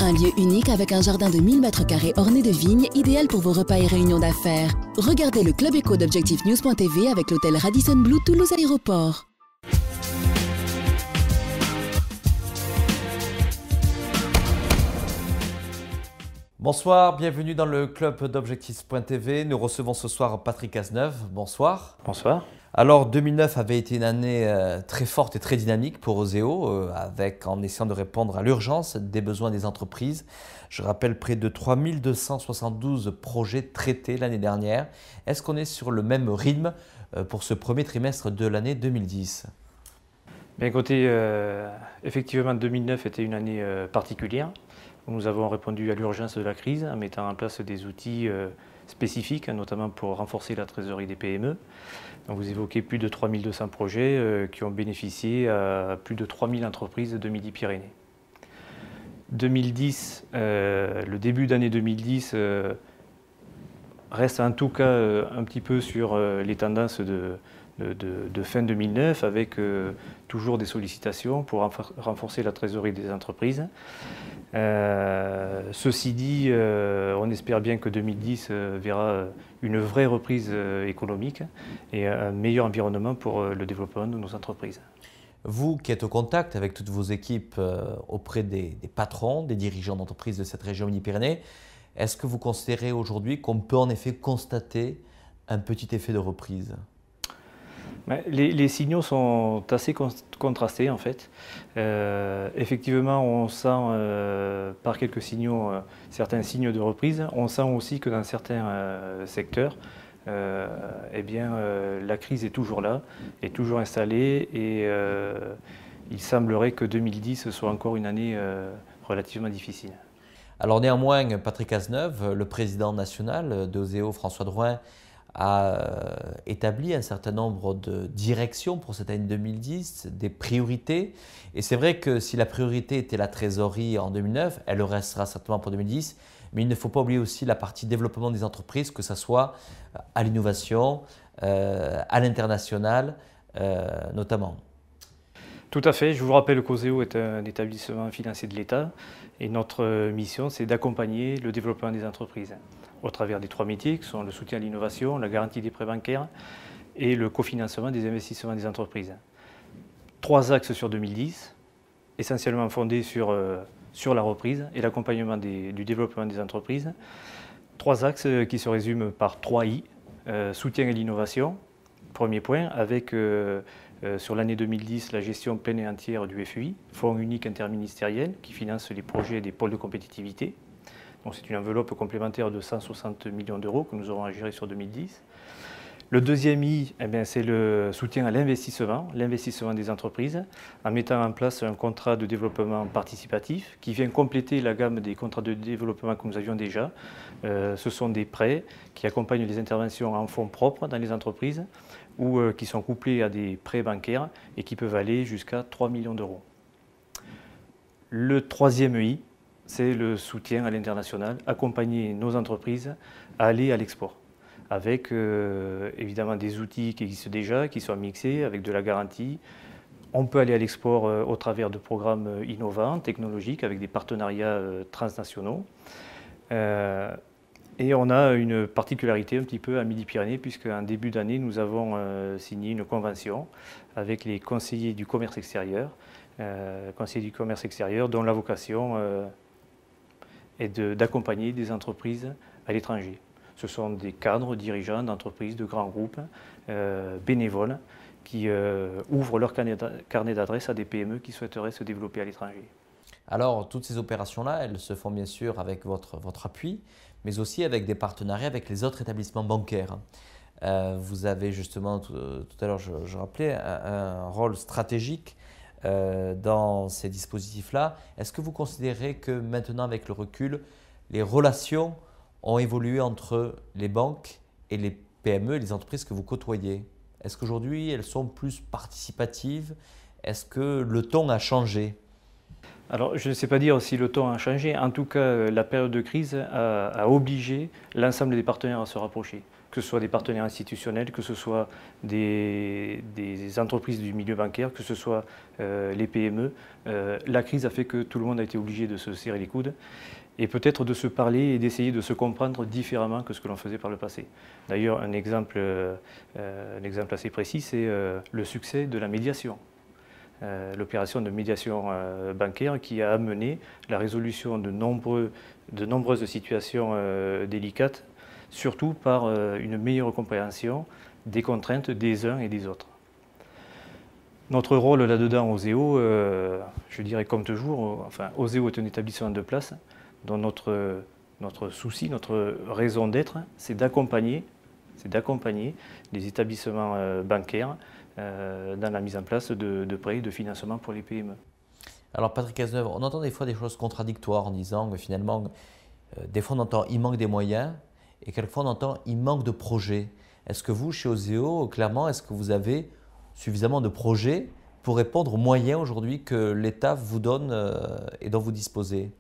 un lieu unique avec un jardin de 1000 m² orné de vignes, idéal pour vos repas et réunions d'affaires. Regardez le Club Éco d'Objectif News.tv avec l'hôtel Radisson Blu Toulouse Aéroport. Bonsoir, bienvenue dans le club d'Objectif.tv. Nous recevons ce soir Patrick Cazeneuve. Bonsoir. Bonsoir. Alors 2009 avait été une année très forte et très dynamique pour Oseo, en essayant de répondre à l'urgence des besoins des entreprises. Je rappelle près de 3272 projets traités l'année dernière. Est-ce qu'on est sur le même rythme pour ce premier trimestre de l'année 2010 ? Bien écoutez, effectivement 2009 était une année particulière. Nous avons répondu à l'urgence de la crise en mettant en place des outils spécifiques, notamment pour renforcer la trésorerie des PME. Donc vous évoquez plus de 3200 projets qui ont bénéficié à plus de 3000 entreprises de Midi-Pyrénées. 2010, le début d'année 2010 reste en tout cas un petit peu sur les tendances de fin 2009 avec toujours des sollicitations pour renforcer la trésorerie des entreprises. Ceci dit, on espère bien que 2010 verra une vraie reprise économique et un meilleur environnement pour le développement de nos entreprises. Vous qui êtes au contact avec toutes vos équipes auprès des patrons, des dirigeants d'entreprises de cette région Midi-Pyrénées, est-ce que vous considérez aujourd'hui qu'on peut en effet constater un petit effet de reprise ? Les signaux sont assez contrastés en fait. Effectivement, on sent par quelques signaux certains signes de reprise. On sent aussi que dans certains secteurs, la crise est toujours là, est toujours installée et il semblerait que 2010 soit encore une année relativement difficile. Alors néanmoins, Patrick Cazeneuve, le président national d'Oseo, François Drouin, a établi un certain nombre de directions pour cette année 2010, des priorités. Et c'est vrai que si la priorité était la trésorerie en 2009, elle le restera certainement pour 2010. Mais il ne faut pas oublier aussi la partie développement des entreprises, que ce soit à l'innovation, à l'international notamment. Tout à fait. Je vous rappelle qu'Oseo est un établissement financier de l'État et notre mission, c'est d'accompagner le développement des entreprises au travers des 3 métiers qui sont le soutien à l'innovation, la garantie des prêts bancaires et le cofinancement des investissements des entreprises. 3 axes sur 2010, essentiellement fondés sur la reprise et l'accompagnement du développement des entreprises. 3 axes qui se résument par 3 I, soutien à l'innovation, premier point, avec sur l'année 2010 la gestion pleine et entière du FUI, Fonds unique interministériel, qui finance les projets des pôles de compétitivité. C'est une enveloppe complémentaire de 160 millions d'euros que nous aurons à gérer sur 2010. Le deuxième I, c'est le soutien à l'investissement des entreprises, en mettant en place un contrat de développement participatif qui vient compléter la gamme des contrats de développement que nous avions déjà. Ce sont des prêts qui accompagnent les interventions en fonds propres dans les entreprises ou qui sont couplés à des prêts bancaires et qui peuvent aller jusqu'à 3 millions d'euros. Le troisième I, c'est le soutien à l'international, accompagner nos entreprises à aller à l'export, avec évidemment des outils qui existent déjà, qui sont mixés, avec de la garantie. On peut aller à l'export au travers de programmes innovants, technologiques, avec des partenariats transnationaux. Et on a une particularité un petit peu à Midi-Pyrénées, puisqu'en début d'année, nous avons signé une convention avec les conseillers du commerce extérieur, dont la vocation est d'accompagner des entreprises à l'étranger. Ce sont des cadres, dirigeants d'entreprises, de grands groupes, bénévoles, qui ouvrent leur carnet d'adresses à des PME qui souhaiteraient se développer à l'étranger. Alors, toutes ces opérations-là, elles se font bien sûr avec votre appui, mais aussi avec des partenariats avec les autres établissements bancaires. Vous avez justement, tout à l'heure, je rappelais, un rôle stratégique dans ces dispositifs-là. Est-ce que vous considérez que maintenant, avec le recul, les relations ont évolué entre les banques et les PME, les entreprises que vous côtoyez? Est-ce qu'aujourd'hui, elles sont plus participatives? Est-ce que le ton a changé? Alors, je ne sais pas dire si le temps a changé. En tout cas, la période de crise a obligé l'ensemble des partenaires à se rapprocher, que ce soit des partenaires institutionnels, que ce soit des entreprises du milieu bancaire, que ce soit les PME. La crise a fait que tout le monde a été obligé de se serrer les coudes et peut-être de se parler et d'essayer de se comprendre différemment que ce que l'on faisait par le passé. D'ailleurs, un exemple assez précis, c'est le succès de la médiation. L'opération de médiation bancaire qui a amené la résolution de nombreuses situations délicates, surtout par une meilleure compréhension des contraintes des uns et des autres. Notre rôle là-dedans, Oseo, je dirais comme toujours, enfin, Oseo est un établissement de place dont notre souci, notre raison d'être, c'est d'accompagner les établissements bancaires dans la mise en place de prêts de financement pour les PME. Alors Patrick Cazeneuve, on entend des fois des choses contradictoires en disant que finalement, des fois on entend il manque des moyens et quelquefois on entend il manque de projets. Est-ce que vous, chez Oseo, clairement, est-ce que vous avez suffisamment de projets pour répondre aux moyens aujourd'hui que l'État vous donne et dont vous disposez?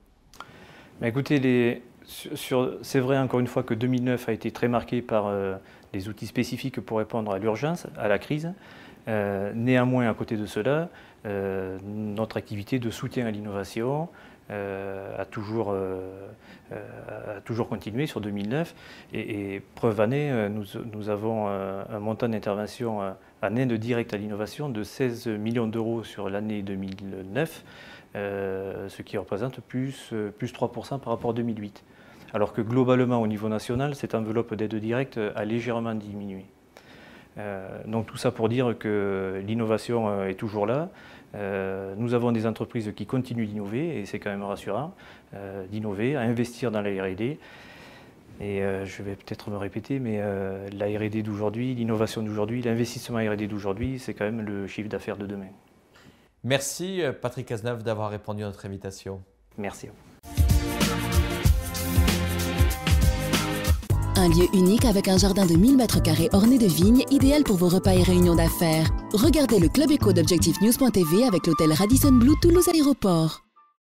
Mais écoutez, c'est vrai encore une fois que 2009 a été très marqué par des outils spécifiques pour répondre à l'urgence, à la crise. Néanmoins, à côté de cela, notre activité de soutien à l'innovation a toujours continué sur 2009. Et preuve année, nous avons un montant d'intervention en aide directe à l'innovation de 16 millions d'euros sur l'année 2009, ce qui représente plus 3% par rapport à 2008. Alors que globalement, au niveau national, cette enveloppe d'aide directe a légèrement diminué. Donc tout ça pour dire que l'innovation est toujours là. Nous avons des entreprises qui continuent d'innover, et c'est quand même rassurant, d'innover, à investir dans la R&D. Et je vais peut-être me répéter, mais la R&D d'aujourd'hui, l'innovation d'aujourd'hui, l'investissement R&D d'aujourd'hui, c'est quand même le chiffre d'affaires de demain. Merci Patrick Cazeneuve d'avoir répondu à notre invitation. Merci. Un lieu unique avec un jardin de 1000 m² orné de vignes, idéal pour vos repas et réunions d'affaires. Regardez le Club Éco d'Objectif News.tv avec l'hôtel Radisson Blu Toulouse Aéroport.